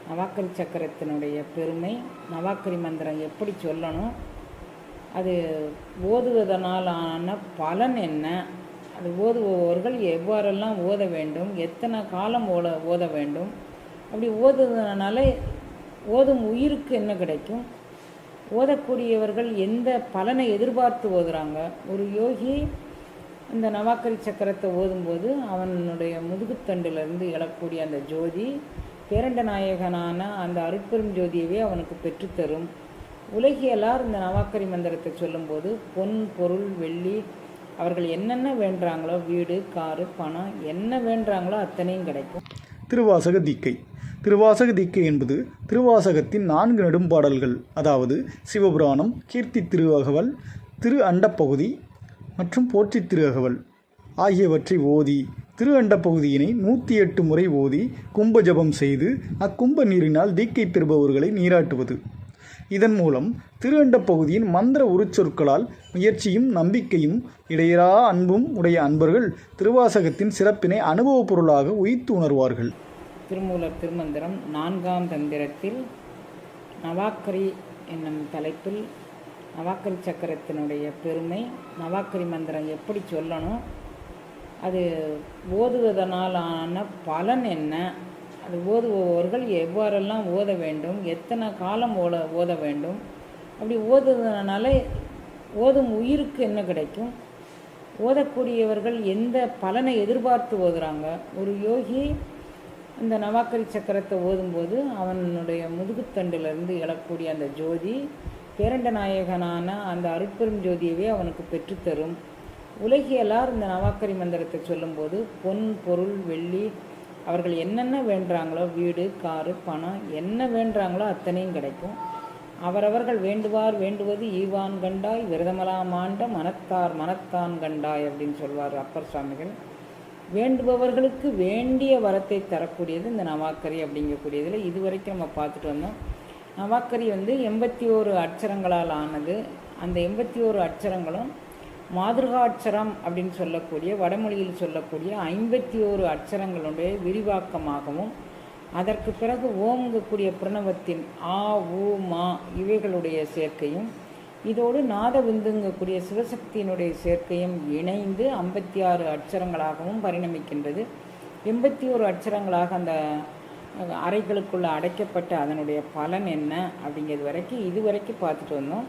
நவாக்கரி சக்கரத்தினுடைய பெருமை, நவாக்கரி மந்திரம் எப்படி சொல்லணும், அது ஓதுவதனாலான பலன் என்ன, அது ஓதுபவர்கள் எவ்வாறெல்லாம் ஓத வேண்டும், எத்தனை காலம் ஓத வேண்டும், அப்படி ஓதுவதனால ஓதும் உயிருக்கு என்ன கிடைக்கும், ஓதக்கூடியவர்கள் எந்த பலனை எதிர்பார்த்து ஓதுறாங்க. ஒரு யோகி இந்த நவாக்கரி சக்கரத்தை ஓதும்போது அவனுடைய முதுகுத்தண்டிலிருந்து எழக்கூடிய அந்த ஜோதி பேரண்ட நாயகனான அந்த அருட்பெரும் ஜோதியவே அவனுக்கு பெற்றுத்தரும். உலகியலார் இந்த நவாக்கரி மந்திரத்தை சொல்லும்போது பொன், பொருள், வெள்ளி, அவர்கள் என்னென்ன வேண்டுறாங்களோ, வீடு, காரு, பணம், என்ன வேண்டுறாங்களோ அத்தனையும் கிடைக்கும். திருவாசக தீக்கை. திருவாசக தீக்கை என்பது திருவாசகத்தின் 4 நெடும்பாடல்கள், அதாவது சிவபுராணம், கீர்த்தி திருவகவல், திரு அண்டப்பகுதி மற்றும் போற்றி திருவகவல் ஆகியவற்றை ஓதி திரு அண்டப்பகுதியினை 108 முறை ஓதி கும்ப ஜபம் செய்து அக்கும்ப நீரினால் தீக்கை பெறுபவர்களை நீராட்டுவது. இதன் மூலம் திரு அண்டப்பகுதியின் மந்திர உருச்சொற்களால் முயற்சியும் நம்பிக்கையும் இடையறா அன்பும் உடைய அன்பர்கள் திருவாசகத்தின் சிறப்பினை அனுபவ பொருளாக உய்த்து உணர்வார்கள். திருமூலர் திருமந்திரம் 4ஆம் தந்திரத்தில் நவாக்கரி என்னும் தலைப்பில் நவாக்கரி சக்கரத்தினுடைய பெருமை, நவாக்கரி மந்திரம் எப்படி சொல்லணும், அது ஓதுவதனாலான பலன் என்ன, அது ஓதுபவர்கள் எவ்வாறெல்லாம் ஓத வேண்டும், எத்தனை காலம் ஓத வேண்டும், அப்படி ஓதுவதனால ஓதும் உயிருக்கு என்ன கிடைக்கும், ஓதக்கூடியவர்கள் எந்த பலனை எதிர்பார்த்து ஓதுறாங்க. ஒரு யோகி இந்த நவாக்கரி சக்கரத்தை ஓதும்போது அவனுடைய முதுகுத்தண்டிலிருந்து எழக்கூடிய அந்த ஜோதி பேரண்ட நாயகனான அந்த அருட்பெரும் ஜோதியவே அவனுக்கு பெற்றுத்தரும். உலகியலார் இந்த நவாக்கரி மந்திரத்தை சொல்லும்போது பொன், பொருள், வெள்ளி, அவர்கள் என்னென்ன வேண்டுறாங்களோ, வீடு, காரு, பணம், என்ன வேண்டுறாங்களோ அத்தனையும் கிடைக்கும். அவரவர்கள் வேண்டுவார் வேண்டுவது ஈவான் கண்டாய், விரதமலாம் ஆண்ட மனத்தார் மனத்தான் கண்டாய் அப்படின்னு சொல்வார் அப்பர் சுவாமிகள். வேண்டுபவர்களுக்கு வேண்டிய வரத்தை தரக்கூடியது இந்த நவாக்கரி அப்படிங்கக்கூடியதில் இதுவரைக்கும் நம்ம பார்த்துட்டு வந்தோம். நவாக்கரி 81 அட்சரங்களால் ஆனது. அந்த 81 அட்சரங்களும் மாதிருகாட்சரம் அப்படின்னு சொல்லக்கூடிய வடமொழியில் சொல்லக்கூடிய 51 அட்சரங்களுடைய விரிவாக்கமாகவும், அதற்கு பிறகு ஓங்கக்கூடிய பிரணவத்தின் ஆ, ஊ, மா இவைகளுடைய சேர்க்கையும், இதோடு நாதவிந்துங்கக்கூடிய சிவசக்தியினுடைய சேர்க்கையும் இணைந்து 56 அட்சரங்களாகவும் பரிணமிக்கின்றது. 81 அட்சரங்களாக அந்த அறைகளுக்குள்ளே அடைக்கப்பட்ட அதனுடைய பலன் என்ன அப்படிங்கிறது வரைக்கும் இதுவரைக்கும் பார்த்துட்டு வந்தோம்.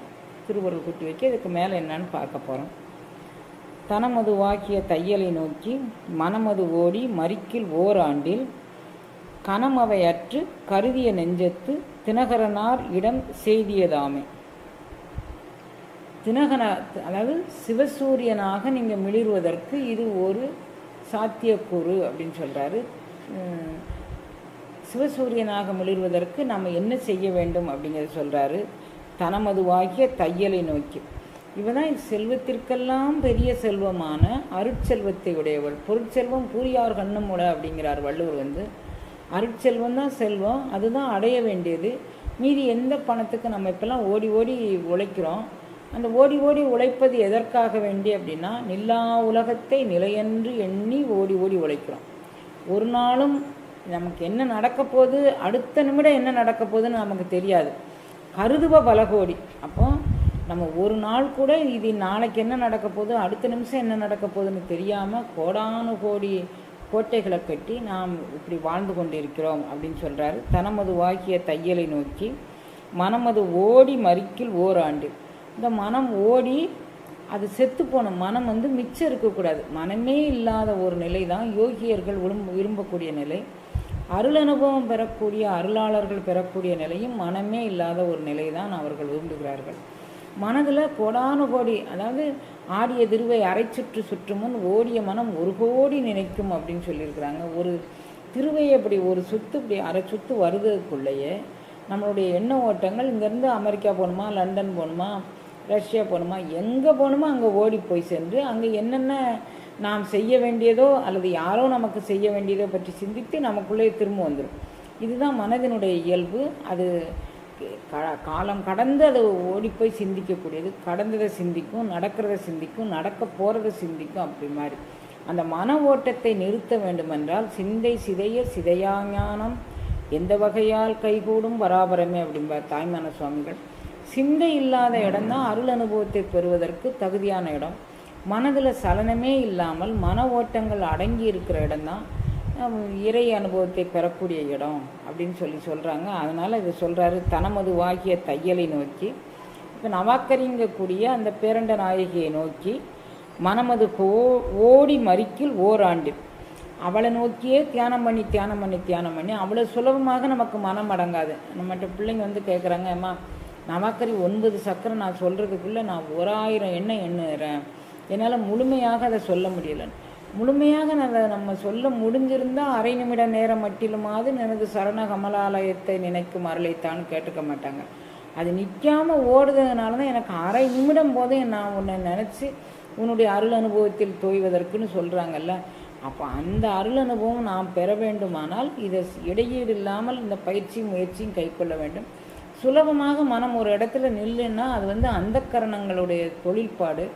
திருவருள் குட்டி வைக்க இதுக்கு மேலே என்னன்னு பார்க்க போகிறோம். தனமதுவாக்கிய தையலை நோக்கி மனமது ஓடி மறிக்கில் ஓராண்டில் கனமவை அற்று கருதிய நெஞ்சத்து தினகரனார் இடம் செய்தியதாமே. அதாவது சிவசூரியனாக நீங்கள் மிளிர்வதற்கு இது ஒரு சாத்தியக்கூறு அப்படின்னு சொல்கிறாரு. சிவசூரியனாக மிளிர்வதற்கு நம்ம என்ன செய்ய வேண்டும் அப்படிங்கிறத சொல்கிறாரு. தனமதுவாகிய தையலை நோக்கி, இவதான் செல்வத்திற்கெல்லாம் பெரிய செல்வமான அருட்செல்வத்தை உடையவள். பொருட்செல்வம் பூரியார் கண்ணும் உட அப்படிங்கிறார் வள்ளுவர். அருட்செல்வம் தான் செல்வம், அதுதான் அடைய வேண்டியது. மீதி எந்த பணத்துக்கு நம்ம இப்போல்லாம் ஓடி ஓடி உழைக்கிறோம். அந்த ஓடி ஓடி உழைப்பது எதற்காக வேண்டி அப்படின்னா, நில்லா உலகத்தை நிலையென்று எண்ணி ஓடி ஓடி உழைக்கிறோம். ஒரு நாளும் நமக்கு என்ன நடக்க போகுது, அடுத்த நிமிடம் என்ன நடக்க போகுதுன்னு நமக்கு தெரியாது. கருதுவ பல கோடி. அப்போ நம்ம ஒரு நாள் கூட இது நாளைக்கு என்ன நடக்க போகுது, அடுத்த நிமிஷம் என்ன நடக்க போகுதுன்னு தெரியாமல் கோடானு கோடி கோட்டைகளை கட்டி நாம் இப்படி வாழ்ந்து கொண்டிருக்கிறோம் அப்படின்னு சொல்கிறாரு. தனமதுவாகிய தையலை நோக்கி மனமது ஓடி மறிக்கில் ஓராண்டு. இந்த மனம் ஓடி அது செத்து போன மனம் மிச்சம் இருக்கக்கூடாது. மனமே இல்லாத ஒரு நிலை தான் யோகியர்கள் விரும்பக்கூடிய நிலை. அருள் அனுபவம் பெறக்கூடிய அருளாளர்கள் பெறக்கூடிய நிலையும் மனமே இல்லாத ஒரு நிலை தான் அவர்கள் விரும்புகிறார்கள். மனதில் கோடானு கோடி, அதாவது ஆடிய திருவை அரை சுற்று சுற்றுமுன் ஓடிய மனம் 1 கோடி நினைக்கும் அப்படின்னு சொல்லியிருக்கிறாங்க. ஒரு திருவையை அப்படி ஒரு சுற்று இப்படி அரை சுற்று வருவதற்குள்ளேயே நம்மளுடைய எண்ண ஓட்டங்கள் இங்கேருந்து அமெரிக்கா போகணுமா, லண்டன் போகணுமா, ரஷ்யா போகணுமா, எங்கே போகணுமோ அங்கே ஓடி போய் சென்று அங்கே என்னென்ன நாம் செய்ய வேண்டியதோ அல்லது யாரோ நமக்கு செய்ய வேண்டியதோ பற்றி சிந்தித்து நமக்குள்ளே திரும்ப வந்துடும். இதுதான் மனதினுடைய இயல்பு. அது காலம் கடந்து அது ஓடி போய் சிந்திக்கக்கூடியது. கடந்ததை சிந்திக்கும், நடக்கிறத சிந்திக்கும், நடக்க போகிறத சிந்திக்கும். அப்படி மாதிரி அந்த மன ஓட்டத்தை நிறுத்த வேண்டுமென்றால் சிந்தை சிதைய சிதையாஞானம் எந்த வகையால் கைகூடும் பராபரமே அப்படிம்பார் தாய்மான சுவாமிகள். சிந்தை இல்லாத இடம்தான் அருள் அனுபவத்தை பெறுவதற்கு தகுதியான இடம். மனதில் சலனமே இல்லாமல் மன ஓட்டங்கள் அடங்கி இருக்கிற இடம்தான் இறை அனுபவத்தை பெறக்கூடிய இடம் அப்படின்னு சொல்கிறாங்க. அதனால் இது சொல்கிறாரு, தனமதுவாகிய தையலை நோக்கி. இப்போ நவாக்கரிங்கக்கூடிய அந்த பேரண்ட நாயகியை நோக்கி மனமது ஓடி மறிக்கில் ஓராண்டில் அவளை நோக்கியே தியானம் பண்ணி அவ்வளோ சுலபமாக நமக்கு மனம் அடங்காது. நம்மகிட்ட பிள்ளைங்க வந்து கேட்குறாங்க, அம்மா நவாக்கரி 9 சக்கரம் நான் சொல்கிறதுக்குள்ளே நான் 1000 எண்ணம் எண்ணுறேன், என்னால் முழுமையாக அதை சொல்ல முடியலை. முழுமையாக நம்ம சொல்ல முடிஞ்சிருந்தால் அரை நிமிட நேரம் மட்டிலுமாவது எனது சரண கமலாலயத்தை நினைக்கும் அருளைத்தான்னு கேட்டுக்க மாட்டாங்க. அது நிற்காமல் ஓடுறதுனால தான் எனக்கு அரை நிமிடம் போதே நான் உன்னை நினச்சி உன்னுடைய அருள் அனுபவத்தில் தோய்வதற்குன்னு சொல்கிறாங்கல்ல. அப்போ அந்த அருள் அனுபவம் நாம் பெற வேண்டுமானால் இதை இடையீடு இல்லாமல் இந்த பயிற்சியும் முயற்சியும் கை கொள்ள வேண்டும். சுலபமாக மனம் ஒரு இடத்துல நில்லுன்னா அது வந்து அந்த கரணங்களுடைய தொழில்பாடு.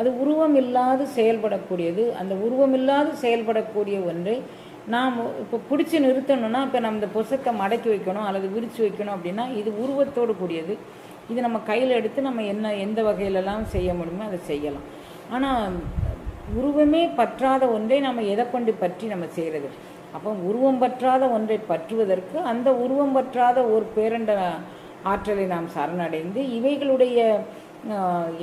அது உருவம் இல்லாது செயல்படக்கூடியது. அந்த உருவம் இல்லாது செயல்படக்கூடிய ஒன்றை நாம் இப்போ பிடிச்சி நிறுத்தணும்னா, இப்போ நம்ம இந்த புசத்தை மடக்கி வைக்கணும் அல்லது விரித்து வைக்கணும் அப்படின்னா இது உருவத்தோடு கூடியது. இது நம்ம கையில் எடுத்து நம்ம எந்த வகையிலெல்லாம் செய்ய முடியுமோ அதை செய்யலாம். ஆனால் உருவமே பற்றாத ஒன்றை நம்ம எதை கொண்டு பற்றி நம்ம செய்கிறது? அப்போ உருவம் பற்றாத ஒன்றை பற்றுவதற்கு அந்த உருவம் பற்றாத ஒரு பேரண்ட ஆற்றலை நாம் சரணடைந்து இவைகளுடைய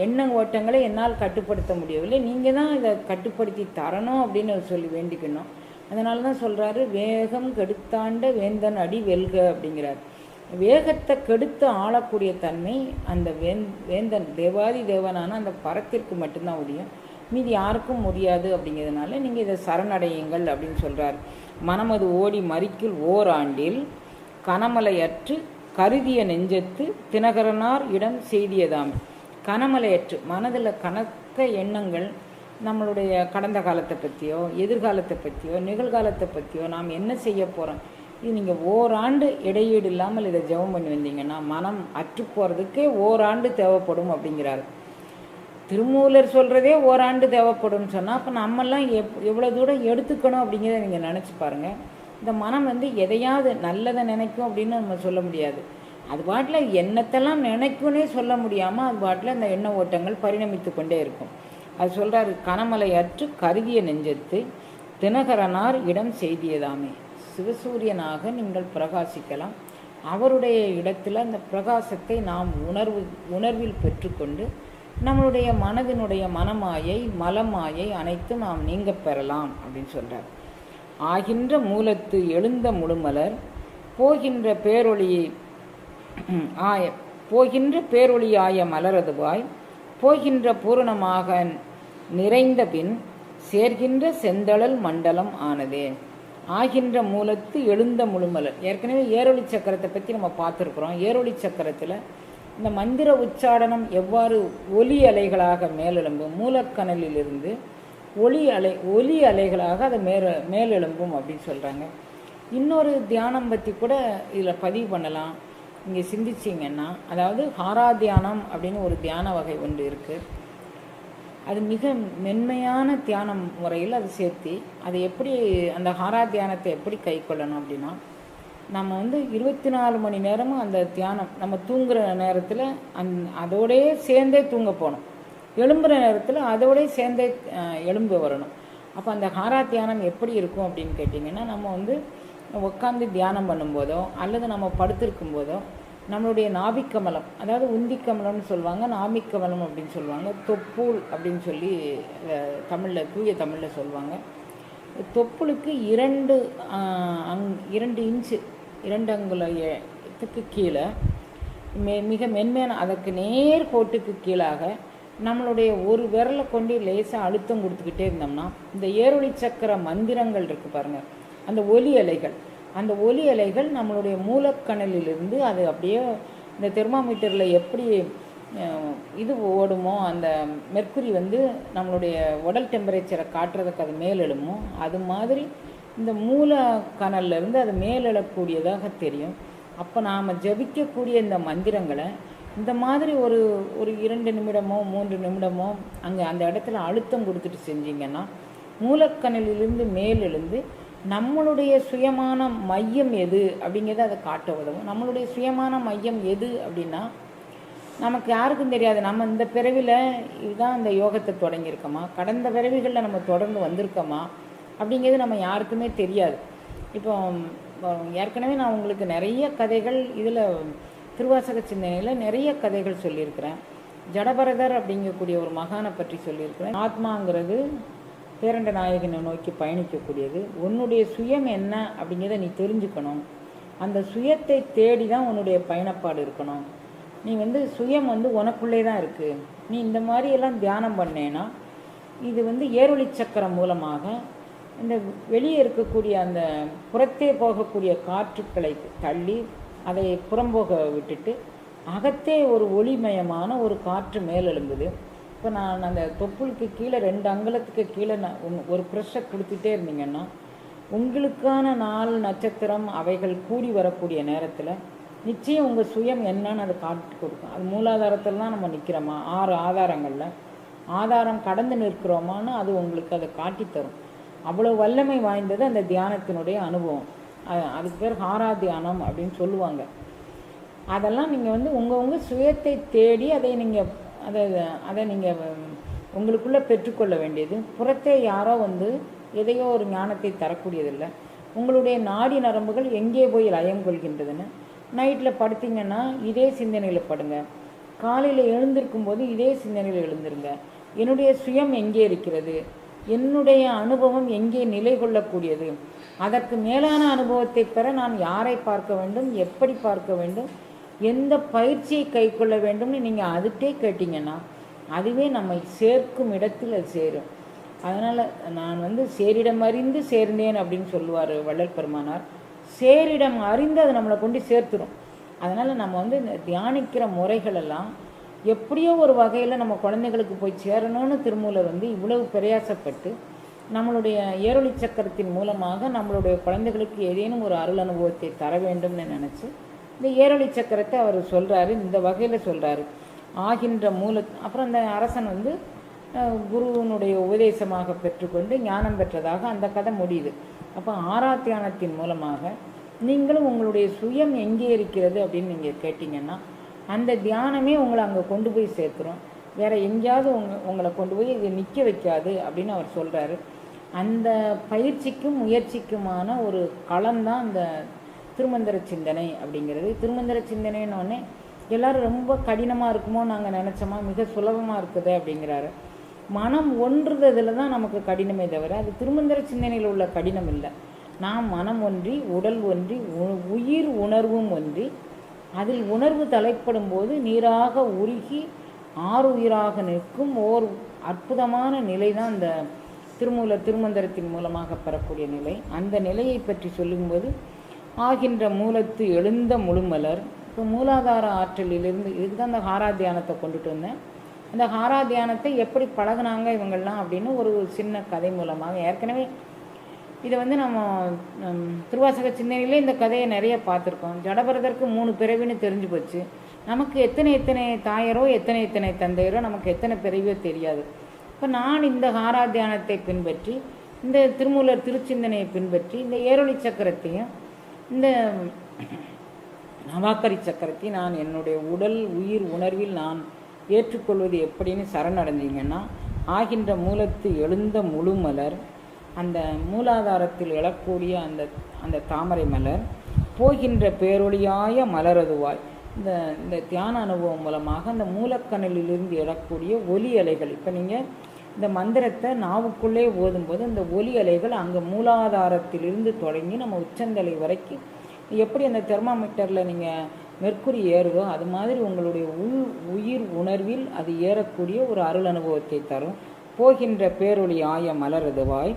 எண்ண ஓட்டங்களை என்னால் கட்டுப்படுத்த முடியவில்லை, நீங்கள் தான் இதை கட்டுப்படுத்தி தரணும் அப்படின்னு சொல்லி வேண்டிக்கணும். அதனால தான் சொல்கிறாரு, வேகம் கெடுத்தாண்ட வேந்தன் அடி வெல்க அப்படிங்கிறார். வேகத்தை கெடுத்து ஆளக்கூடிய தன்மை அந்த வேந்தன் தேவாதி தேவனான அந்த பரத்திற்கு மட்டும்தான் முடியும், மீதி யாருக்கும் முடியாது. அப்படிங்கிறதுனால நீங்கள் இதை சரணடையுங்கள் அப்படின்னு சொல்கிறார். மனமது ஓடி மறிக்குள் ஓராண்டில் கனமலையற்று கருதிய நெஞ்சத்து தினகரனார் இடம் செய்தியதாம். கனமலையற்று மனதில் கணக்க எண்ணங்கள் நம்மளுடைய கடந்த காலத்தை பற்றியோ எதிர்காலத்தை பற்றியோ நிகழ்காலத்தை பற்றியோ நாம் என்ன செய்ய போகிறோம், இது நீங்கள் ஓராண்டு இடையீடு இல்லாமல் இதை ஜெபம் பண்ணி வந்தீங்கன்னா மனம் அற்று போகிறதுக்கே ஓராண்டு தேவைப்படும் அப்படிங்கிறாரு. திருமூலர் சொல்கிறதே ஓராண்டு தேவைப்படும்னு சொன்னால் அப்போ நம்மெல்லாம் எவ்வளோ தூரம் எடுத்துக்கணும் அப்படிங்கிறத நீங்கள் நினச்சி பாருங்கள். இந்த மனம் வந்து எதையாவது நல்லதை நினைக்கும் அப்படின்னு நம்ம சொல்ல முடியாது. அது பாட்டில் எண்ணத்தெல்லாம் நினைக்கும்னே சொல்ல முடியாமல் அது பாட்டில் அந்த எண்ண ஓட்டங்கள் பரிணமித்து கொண்டே இருக்கும். அது சொல்கிறாரு, கனமலை அற்று கருதிய நெஞ்சத்து தினகரனார் இடம் செய்தியதாமே. சிவசூரியனாக நீங்கள் பிரகாசிக்கலாம். அவருடைய இடத்துல அந்த பிரகாசத்தை நாம் உணர்வில் பெற்றுக்கொண்டு நம்மளுடைய மனதினுடைய மனமாயை மலமாயை அனைத்தும் நாம் நீங்க பெறலாம் அப்படின்னு சொல்கிறார். ஆகின்ற மூலத்து எழுந்த முழுமலர் போகின்ற பேரொளியாய மலரதுவாய் போகின்ற பூரணமாக நிறைந்த பின் சேர்கின்ற செந்தழல் மண்டலம் ஆனதே. ஆகின்ற மூலத்து எழுந்த முழுமலர். ஏற்கனவே ஏரொளி சக்கரத்தை பற்றி நம்ம பார்த்துருக்குறோம். ஏரொளி சக்கரத்தில் இந்த மந்திர உச்சாடனம் எவ்வாறு ஒலி அலைகளாக மேலெழும்பும், மூலக்கணலிலிருந்து ஒலி அலைகளாக அதை மேலெழும்பும் அப்படின்னு சொல்கிறாங்க. இன்னொரு தியானம் பற்றி கூட இதில் பதிவு பண்ணலாம். இங்கே சிந்திச்சிங்கன்னா, அதாவது ஹாரா தியானம் அப்படின்னு ஒரு தியான வகை ஒன்று இருக்குது. அது மிக மென்மையான தியான முறையில் அது சேர்த்து அதை எப்படி அந்த ஹாரா தியானத்தை எப்படி கை கொள்ளணும் அப்படின்னா, நம்ம வந்து 24 மணி நேரமும் அந்த தியானம் நம்ம தூங்குகிற நேரத்தில் அதோடே சேர்ந்தே தூங்க போகணும், எழும்புகிற நேரத்தில் அதோடே சேர்ந்தே எழும்பு வரணும். அப்போ அந்த ஹாரா தியானம் எப்படி இருக்கும் அப்படின்னு கேட்டிங்கன்னா, நம்ம வந்து உட்காந்து தியானம் பண்ணும்போதோ அல்லது நம்ம படுத்திருக்கும் போதோ நம்மளுடைய நாபிக்கமலம், அதாவது உந்திக்கமலம்னு சொல்லுவாங்க, நாபிக்கமலம் அப்படின்னு சொல்லுவாங்க, தொப்புள் அப்படின்னு சொல்லி தமிழில் தூய தமிழில் சொல்லுவாங்க. தொப்புளுக்கு 2 இன்ச்சு 2 அங்குலத்துக்கு கீழே மிக மென்மையான அதற்கு நேர் கோட்டுக்கு கீழாக நம்மளுடைய ஒரு விரலை கொண்டு லேசாக அழுத்தம் கொடுத்துக்கிட்டே இருந்தோம்னா இந்த ஏரொளி சக்கர மந்திரங்கள் இருக்குது பாருங்கள், அந்த ஒலி அலைகள் நம்மளுடைய மூலக்கணலிலிருந்து அது அப்படியே இந்த தெர்மாமீட்டரில் எப்படி இது ஓடுமோ, அந்த மெர்க்குரி வந்து நம்மளுடைய உடல் டெம்பரேச்சரை காட்டுறதுக்கு அது மேலெழுமோ, அது மாதிரி இந்த மூலக்கணல்லேருந்து அது மேலெழக்கூடியதாக தெரியும். அப்போ நாம் ஜபிக்கக்கூடிய இந்த மந்திரங்களை இந்த மாதிரி ஒரு 2 நிமிடமோ 3 நிமிடமோ அங்கே அந்த இடத்துல அழுத்தம் கொடுத்துட்டு செஞ்சிங்கன்னா மூலக்கணலிலிருந்து மேலெழுந்து நம்மளுடைய சுயமான மையம் எது அப்படிங்கிறத அதை காட்ட உதவும். நம்மளுடைய சுயமான மையம் எது அப்படின்னா நமக்கு யாருக்கும் தெரியாது. நம்ம இந்த பிறவியில் இதுதான் இந்த யோகத்தை தொடங்கியிருக்கோமா, கடந்த பிறவிகளில் நம்ம தொடர்ந்து வந்திருக்கோமா அப்படிங்கிறது நம்ம யாருக்குமே தெரியாது. இப்போ ஏற்கனவே நான் உங்களுக்கு நிறைய கதைகள் இதில் திருவாசக சிந்தனையில் நிறைய கதைகள் சொல்லியிருக்கிறேன். ஜடபரதர் அப்படிங்கக்கூடிய ஒரு மகானை பற்றி சொல்லியிருக்கிறேன். ஆத்மாங்கிறது பேரண்ட நாயகனை நோக்கி பயணிக்கக்கூடியது. உன்னுடைய சுயம் என்ன அப்படிங்கிறத நீ தெரிஞ்சுக்கணும். அந்த சுயத்தை தேடி தான் உன்னுடைய பயணப்பாடு இருக்கணும். நீ சுயம் உனக்குள்ளே தான் இருக்குது. நீ இந்த மாதிரியெல்லாம் தியானம் பண்ணேன்னா இது ஏரொளி சக்கரம் மூலமாக இந்த வெளியே இருக்கக்கூடிய அந்த புறத்தே போகக்கூடிய காற்றுக்களை தள்ளி அதை புறம்போக விட்டுட்டு அகத்தே ஒரு ஒளிமயமான ஒரு காற்று மேலெழும்புது. இப்போ நான் அந்த தொப்புளுக்கு கீழே 2 அங்குலத்துக்கு கீழே ஒரு ப்ரெஷ்ஷை கொடுத்துட்டே இருந்தீங்கன்னா உங்களுக்கான நாள் நட்சத்திரம் அவைகள் கூடி வரக்கூடிய நேரத்தில் நிச்சயம் உங்கள் சுயம் என்னன்னு அதை காட்டி கொடுக்கும். அது மூலாதாரத்தில் தான் நம்ம நிற்கிறோமா, 6 ஆதாரங்களில் ஆதாரம் கடந்து நிற்கிறோமான்னு அது உங்களுக்கு அதை காட்டித்தரும். அவ்வளோ வல்லமை வாய்ந்தது அந்த தியானத்தினுடைய அனுபவம். அதுக்கு பேர் ஹாரா தியானம் அப்படின்னு சொல்லுவாங்க. அதெல்லாம் நீங்கள் உங்கள் சுயத்தை தேடி அதை நீங்கள் உங்களுக்குள்ளே பெற்றுக்கொள்ள வேண்டியது. புறத்தே யாரோ எதையோ ஒரு ஞானத்தை தரக்கூடியதில்லை. உங்களுடைய நாடி நரம்புகள் எங்கே போய் லயம் கொள்கின்றதுன்னு நைட்டில் படுத்திங்கன்னா இதே சிந்தனையில் படுங்க. காலையில் எழுந்திருக்கும் போது இதே சிந்தனையில் எழுந்துருங்க. என்னுடைய சுயம் எங்கே இருக்கிறது, என்னுடைய அனுபவம் எங்கே நிலை கொள்ளக்கூடியது, அதற்கு மேலான அனுபவத்தை பெற நான் யாரை பார்க்க வேண்டும், எப்படி பார்க்க வேண்டும், எந்த பயிற்சியை கை கொள்ள வேண்டும்னு நீங்கள் அதுக்கே கேட்டிங்கன்னா அதுவே நம்மை சேர்க்கும் இடத்தில் அது சேரும். அதனால் நான் சேரிடம் அறிந்து சேர்ந்தேன் அப்படின்னு சொல்லுவார் வள்ளல் பெருமானார். சேரிடம் அறிந்து அது நம்மளை கொண்டு சேர்த்துடும். அதனால் நம்ம இந்த தியானிக்கிற முறைகளெல்லாம் எப்படியோ ஒரு வகையில் நம்ம குழந்தைகளுக்கு போய் சேரணும்னு திருமூலர் இவ்வளவு பிரயாசப்பட்டு நம்மளுடைய ஏரொளி சக்கரத்தின் மூலமாக நம்மளுடைய குழந்தைகளுக்கு ஏதேனும் ஒரு அருள் அனுபவத்தை தர வேண்டும்னு நினச்சி இந்த ஏரொளி சக்கரத்தை அவர் சொல்கிறாரு. இந்த வகையில் சொல்கிறாரு. ஆகின்ற அப்புறம் அந்த அரசன் குருவனுடைய உபதேசமாக பெற்றுக்கொண்டு ஞானம் பெற்றதாக அந்த கதை முடியுது. அப்போ ஆராத்தியானத்தின் மூலமாக நீங்களும் உங்களுடைய சுயம் எங்கே இருக்கிறது அப்படின்னு நீங்கள் கேட்டிங்கன்னா அந்த தியானமே உங்களை அங்கே கொண்டு போய் சேர்த்துரும். வேறு எங்கேயாவது உங்களை கொண்டு போய் இது நிற்க வைக்காது அப்படின்னு அவர் சொல்கிறாரு. அந்த பயிற்சிக்கும் முயற்சிக்குமான ஒரு களம்தான் இந்த திருமந்திர சிந்தனை அப்படிங்கிறது. திருமந்திர சிந்தனைன்னொடனே எல்லோரும் ரொம்ப கடினமாக இருக்குமோ நாங்கள் நினச்சோமா, மிக சுலபமாக இருக்குது அப்படிங்கிறாரு. மனம் ஒன்றுறதுல தான் நமக்கு கடினமே தவிர அது திருமந்திர சிந்தனையில் உள்ள கடினம் இல்லை. நாம் மனம் ஒன்றி உடல் ஒன்றி உயிர் உணர்வும் ஒன்றி அதில் உணர்வு தலைப்படும் போது நீராக உருகி ஆறுயிராக நிற்கும் ஓர் அற்புதமான நிலை தான் இந்த திருமந்திரத்தின் மூலமாக பெறக்கூடிய நிலை. அந்த நிலையை பற்றி சொல்லும்போது ஆகின்ற மூலத்து எழுந்த முழுமலர். இப்போ மூலாதார ஆற்றலிலிருந்து இதுக்கு தான் அந்த ஹாரா தியானத்தை கொண்டுட்டு வந்தேன். அந்த ஹாரா தியானத்தை எப்படி பழகுனாங்க இவங்கள்லாம் அப்படின்னு ஒரு சின்ன கதை மூலமாக ஏற்கனவே இதை நம்ம திருவாசக சிந்தனையிலே இந்த கதையை நிறைய பார்த்துருக்கோம். ஜடபரதற்கு 3 பிறவின்னு தெரிஞ்சு போச்சு. நமக்கு எத்தனை தாயரோ எத்தனை தந்தையரோ நமக்கு எத்தனை பிறவியோ தெரியாது. இப்போ நான் இந்த ஹாரா தியானத்தை பின்பற்றி இந்த திருமூலர் திருச்சிந்தனையை பின்பற்றி இந்த ஏரொளி சக்கரத்தையும் இந்த நவாக்கரி சக்கரத்தையும் நான் என்னுடைய உடல் உயிர் உணர்வில் நான் ஏற்றுக்கொள்வது எப்படின்னு சரணடைந்தீங்கன்னா ஆகின்ற மூலத்து எழுந்த முழுமலர், அந்த மூலாதாரத்தில் எழக்கூடிய அந்த தாமரை மலர் போகின்ற பேரொளியாய மலரதுவாய். இந்த தியான அனுபவம் மூலமாக அந்த மூலக்கணலிலிருந்து எழக்கூடிய ஒலி அலைகள், இப்போ நீங்கள் இந்த மந்திரத்தை நாவுக்குள்ளே ஓதும்போது அந்த ஒலி அலைகள் அங்கே மூலாதாரத்திலிருந்து தொடங்கி நம்ம உச்சந்தலை வரைக்கும் எப்படி அந்த தெர்மாமீட்டரில் நீங்கள் மெர்க்குரி ஏறுதோ அது மாதிரி உங்களுடைய உயிர் உணர்வில் அது ஏறக்கூடிய ஒரு அருள் அனுபவத்தை தரும். போகின்ற பேரொளி ஆய மலரதுவாய்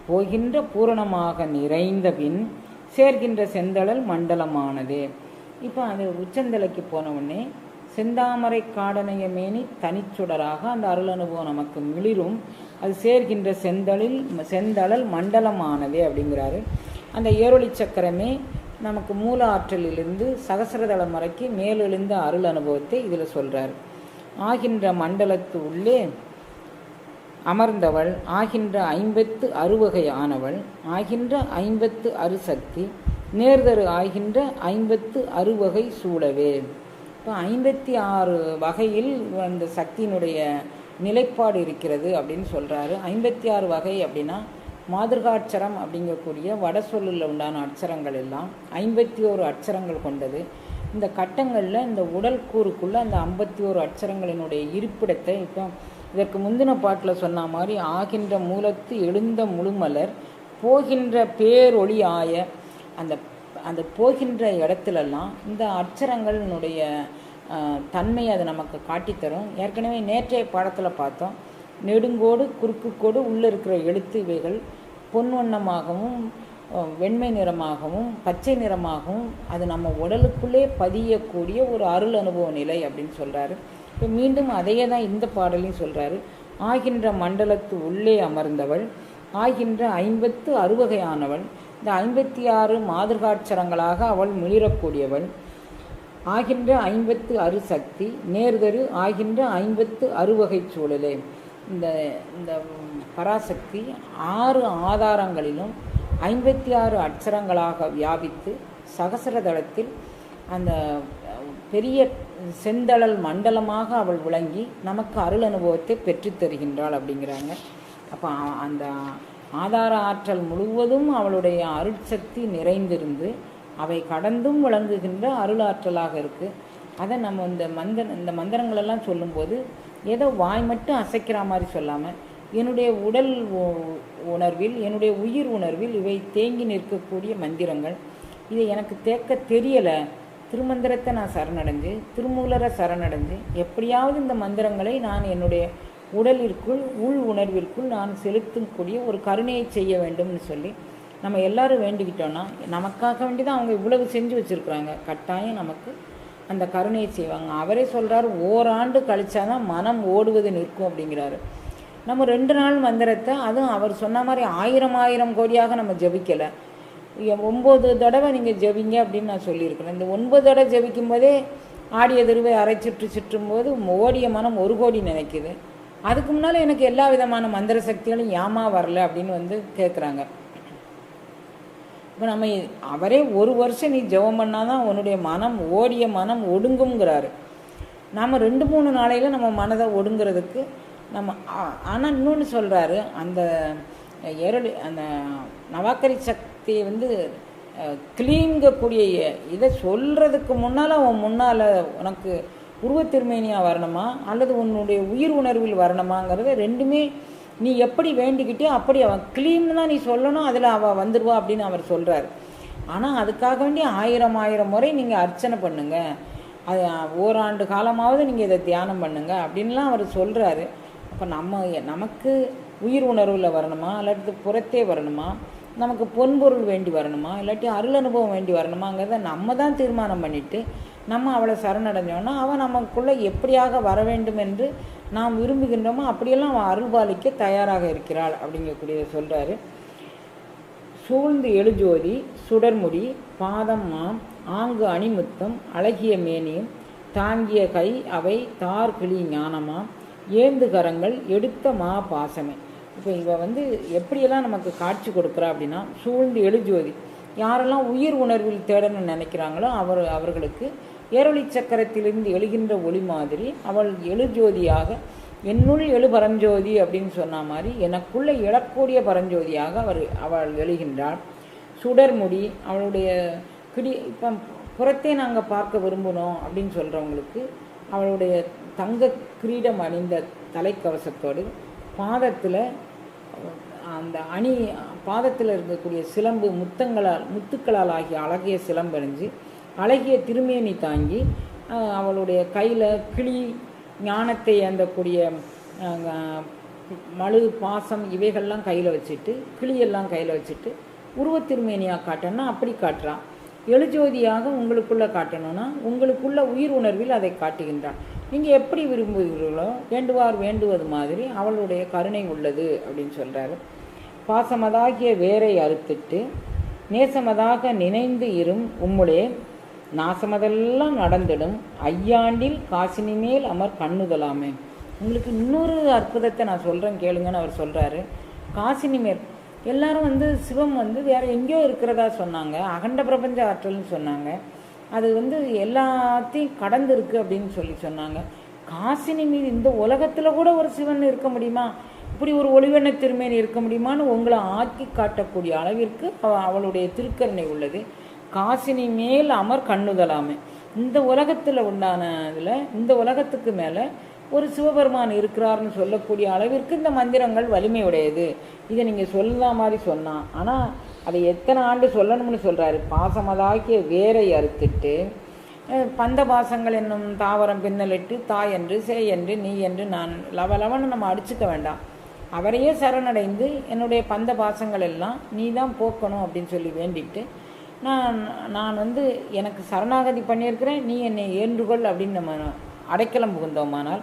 போகின்ற பூரணமாக நிறைந்த பின் சேர்கின்ற செந்தழல் மண்டலமானதே. இப்போ அது உச்சந்தலைக்கு போன உடனே செந்தாமரை காடனைய மேனி தனிச்சுடராக அந்த அருள் அனுபவம் நமக்கு மிளிரும். அது சேர்கின்ற செந்தழல் மண்டலமானதே அப்படிங்கிறாரு. அந்த ஏரொளி சக்கரமே நமக்கு மூல ஆற்றலிலிருந்து சகசிரதளம் வரைக்கும் மேலெழுந்த அருள் அனுபவத்தை இதில் சொல்கிறார். ஆகின்ற மண்டலத்து உள்ளே அமர்ந்தவள் ஆகின்ற 50 ஆனவள் ஆகின்ற 50 சக்தி நேர்தரு ஆகின்ற 50 சூழவே. இப்போ 56 வகையில் அந்த சக்தியினுடைய நிலைப்பாடு இருக்கிறது அப்படின்னு சொல்கிறாரு. 56 வகை அப்படின்னா மாதிர்காட்சரம் அப்படிங்கக்கூடிய வட சொல்லில் உண்டான அட்சரங்கள் எல்லாம் 51 அட்சரங்கள் கொண்டது. இந்த கட்டங்களில் இந்த உடல் கூறுக்குள்ளே அந்த 51 அட்சரங்களினுடைய இருப்பிடத்தை இப்போ இதற்கு முந்தின பாட்டில் சொன்ன மாதிரி ஆகின்ற மூலத்து எழுந்த முழுமலர் போகின்ற பேரொளி ஆய அந்த அந்த போகின்ற இடத்துலலாம் இந்த அட்சரங்களினுடைய தன்மை அதை நமக்கு காட்டித்தரும். ஏற்கனவே நேற்றைய பாடத்தில் பார்த்தோம். நெடுங்கோடு குறுக்கு கோடு உள்ளே இருக்கிற எழுத்து இவைகள் பொன்வண்ணமாகவும் வெண்மை நிறமாகவும் பச்சை நிறமாகவும் அது நம்ம உடலுக்குள்ளே பதியக்கூடிய ஒரு அருள் அனுபவ நிலை அப்படின்னு சொல்கிறாரு. இப்போ மீண்டும் அதையே தான் இந்த பாடலையும் சொல்கிறாரு. ஆகின்ற மண்டலத்து உள்ளே அமர்ந்தவள் ஆகின்ற 50 ஆனவள் இந்த 56 மாதிர்காட்சரங்களாக அவள் மிளிரக்கூடியவள் ஆகின்ற 50 சக்தி நேர்தரு ஆகின்ற 50 சூழலே. இந்த இந்த பராசக்தி 6 ஆதாரங்களிலும் 56 அட்சரங்களாக வியாபித்து சகசரதளத்தில் அந்த பெரிய செந்தழல் மண்டலமாக அவள் விளங்கி நமக்கு அருள் அனுபவத்தை பெற்றுத் தருகின்றாள் அப்படிங்கிறாங்க. அப்போ அந்த ஆதார ஆற்றல் முழுவதும் அவளுடைய அருட்சக்தி நிறைந்திருந்து அவை கடந்தும் விளங்குகின்ற அருள் ஆற்றலாக இருக்குது. அதை நம்ம இந்த மந்திரங்களெல்லாம் சொல்லும்போது ஏதோ வாய் மட்டும் அசைக்கிற மாதிரி சொல்லாமல் என்னுடைய உடல் உணர்வில் என்னுடைய உயிர் உணர்வில் இவை தேங்கி நிற்கக்கூடிய மந்திரங்கள். இதை எனக்கு தேக்க தெரியலை. திருமந்திரத்தை நான் சரணடைஞ்சு திருமூலரை சரணடைஞ்சு எப்படியாவது இந்த மந்திரங்களை நான் என்னுடைய உடலிற்குள் உள் உணர்விற்குள் நான் செலுத்தக்கூடிய ஒரு கருணையை செய்ய வேண்டும்னு சொல்லி நம்ம எல்லாரும் வேண்டிக்கிட்டோன்னா நமக்காக வேண்டி தான் அவங்க இவ்வளவு செஞ்சு வச்சுருக்குறாங்க. கட்டாயம் நமக்கு அந்த கருணையை செய்வாங்க. அவரே சொல்கிறார், ஓராண்டு கழிச்சாதான் மனம் ஓடுவது நிற்கும் அப்படிங்கிறாரு. நம்ம 2 நாள் மந்திரத்தை அதுவும் அவர் சொன்ன மாதிரி 1000 கோடியாக நம்ம ஜபிக்கலை. 9 தடவை நீங்கள் ஜபிங்க அப்படின்னு நான் சொல்லியிருக்கிறேன். இந்த 9 தடவை ஜபிக்கும் போதே ஆடிய திருவை அரை சுற்றும் போது ஓடிய மனம் 1 கோடி நினைக்குது. அதுக்கு முன்னால் எனக்கு எல்லா விதமான மந்திர சக்திகளும் ஏமா வரல அப்படின்னு கேட்குறாங்க. இப்போ நம்ம அவரே 1 வருஷம் நீ ஜெபம் பண்ணாதான் உன்னுடைய மனம் ஓடிய மனம் ஒடுங்குங்கிறாரு. நாம் 2-3 நாளையில் நம்ம மனதை ஒடுங்கிறதுக்கு நம்ம ஆனால் இன்னொன்று சொல்கிறாரு, அந்த அந்த நவாக்கரி சக்தியை கிளீங்கக்கூடிய இதை சொல்கிறதுக்கு முன்னால் முன்னால் உனக்கு உருவத்திருமேனியாக வரணுமா அல்லது உன்னுடைய உயிர் உணர்வில் வரணுமாங்கிறத ரெண்டுமே நீ எப்படி வேண்டிக்கிட்டே அப்படி அவன் கிளீன்னு தான் நீ சொல்லணும், அதில் அவள் வந்துடுவா அப்படின்னு அவர் சொல்கிறார். ஆனால் அதுக்காக வேண்டி 1000 முறை நீங்கள் அர்ச்சனை பண்ணுங்க, அது ஓராண்டு காலமாவது நீங்கள் இதை தியானம் பண்ணுங்க அப்படின்லாம் அவர் சொல்கிறாரு. அப்போ நமக்கு உயிர் உணர்வில் வரணுமா இல்லாட்டி புறத்தே வரணுமா, நமக்கு பொன்பொருள் வேண்டி வரணுமா இல்லாட்டி அருள் அனுபவம் வேண்டி வரணுமாங்கிறத நம்ம தான் தீர்மானம் பண்ணிவிட்டு நம்ம அவளை சரணடைஞ்சோன்னா அவன் நமக்குள்ளே எப்படியாக வர வேண்டும் என்று நாம் விரும்புகின்றோமோ அப்படியெல்லாம் அவன் அருள்பாலிக்க தயாராக இருக்கிறாள் அப்படிங்கக்கூடியதை சொல்கிறாரு. சூழ்ந்து எழுஜோதி சுடர்முடி பாதம் மாம் ஆங்கு அணிமுத்தம் அழகிய மேனியும் தாங்கிய கை அவை தார் கிளி ஞானமாம் ஏந்து கரங்கள் எடுத்த மா பாசமே. இப்போ இவ எப்படியெல்லாம் நமக்கு காட்சி கொடுக்குறா அப்படின்னா, சூழ்ந்து எழுஜோதி யாரெல்லாம் உயிர் உணர்வில் தேடணும்னு நினைக்கிறாங்களோ அவர்களுக்கு ஏரொளி சக்கரத்திலிருந்து எழுகின்ற ஒளி மாதிரி அவள் எழுஜோதியாக என்னுள் எழு பரஞ்சோதி அப்படின்னு சொன்ன மாதிரி எனக்குள்ளே எழக்கூடிய பரஞ்சோதியாக அவள் எழுகின்றாள். சுடர்முடி அவளுடைய இப்போ புறத்தே நாங்கள் பார்க்க விரும்பணும் அப்படின்னு சொல்கிறவங்களுக்கு அவளுடைய தங்க கிரீடம் அணிந்த தலைக்கவசத்தோடு பாதத்தில் அந்த பாதத்தில் இருக்கக்கூடிய சிலம்பு முத்துக்களால் ஆகிய அழகிய சிலம்பணிஞ்சு அழகிய திருமேனி தாங்கி அவளுடைய கையில் கிளி ஞானத்தை அந்தக்கூடிய மழு பாசம் இவைகள்லாம் கையில் வச்சுட்டு கிளியெல்லாம் கையில் வச்சுட்டு உருவத்திருமேனியாக காட்டணும்னா அப்படி காட்டுறான். எழுஜோதியாக உங்களுக்குள்ளே காட்டணும்னா உங்களுக்குள்ள உயிர் உணர்வில் அதை காட்டுகின்றான். நீங்கள் எப்படி விரும்புகிறீர்களோ வேண்டுவது மாதிரி அவளுடைய கருணை உள்ளது அப்படின்னு சொல்கிறாரு. பாசமதாகிய வேரை அறுத்துட்டு நேசமதாக நினைந்து உம்முளே நாசமதெல்லாம் நடந்திடும் ஐயாண்டில் காசினி மேல் அமர் கண்ணுதலாமே. உங்களுக்கு இன்னொரு அற்புதத்தை நான் சொல்கிறேன் கேளுங்கன்னு அவர் சொல்கிறாரு. காசினி மேல் எல்லாரும் வந்து சிவம் வந்து வேறு எங்கேயோ இருக்கிறதா சொன்னாங்க, அகண்ட பிரபஞ்ச ஆற்றல்னு சொன்னாங்க, அது வந்து எல்லாத்தையும் கடந்து இருக்குது அப்படின்னு சொன்னாங்க. காசினி மீது இந்த உலகத்தில் கூட ஒரு சிவன் இருக்க முடியுமா, இப்படி ஒரு ஒளிவண்ண திருமேனி இருக்க முடியுமான்னு உங்களை ஆக்கி காட்டக்கூடிய அளவிற்கு அவளுடைய திருக்கருணை உள்ளது. காசினி மேல் அமர் கண்ணுதலாமே, இந்த உலகத்தில் உண்டான இதில் இந்த உலகத்துக்கு மேலே ஒரு சிவபெருமான் இருக்கிறார்னு சொல்லக்கூடிய அளவிற்கு இந்த மந்திரங்கள் வலிமையுடையது. இதை நீங்கள் சொல்ல மாதிரி சொன்னான். ஆனால் அதை எத்தனை ஆண்டு சொல்லணும்னு சொல்கிறாரு. பாசமதாக்கிய வேரை அறுத்துட்டு பந்த பாசங்கள் என்னும் தாவரம் பின்னலிட்டு தாய் என்று சேய் என்று நீ என்று நான் லவலவன்னு நம்ம அடிச்சுக்க வேண்டாம். அவரையே சரணடைந்து என்னுடைய பந்த பாசங்கள் எல்லாம் நீ தான் போக்கணும் அப்படின்னு சொல்லி வேண்டிட்டு நான் வந்து எனக்கு சரணாகதி பண்ணியிருக்கிறேன், நீ என்னை ஏற்றுக்கொள் அப்படின்னு நம்ம அடைக்கலம் புகுந்தோமானால்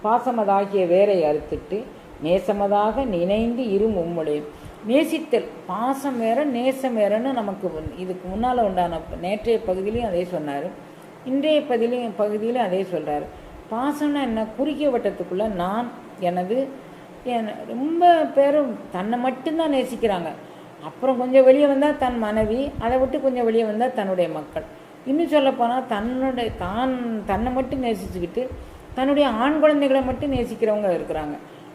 பாசமதாகிய வேரை அறுத்துட்டு நேசமதாக நினைந்து உம்முடைய நேசித்தல். பாசம் வேற நேசம் வேறன்னு நமக்கு இதுக்கு முன்னால் உண்டான நேற்றைய பகுதியிலையும் அதே சொன்னார், இன்றைய பகுதியிலையும் அதே சொல்கிறார். பாசம்னா என்ன, குறுகிய வட்டத்துக்குள்ளே நான் எனது ரொம்ப பேரும் தன்னை மட்டும்தான் நேசிக்கிறாங்க. அப்புறம் கொஞ்சம் வெளியே வந்தால் தன் மனைவி, அதை விட்டு கொஞ்சம் வெளியே வந்தால் தன்னுடைய மக்கள். இன்னும் சொல்லப்போனால் தன்னை மட்டும் நேசிச்சுக்கிட்டு தன்னுடைய ஆண் குழந்தைகளை மட்டும் நேசிக்கிறவங்க இருக்கிறாங்க.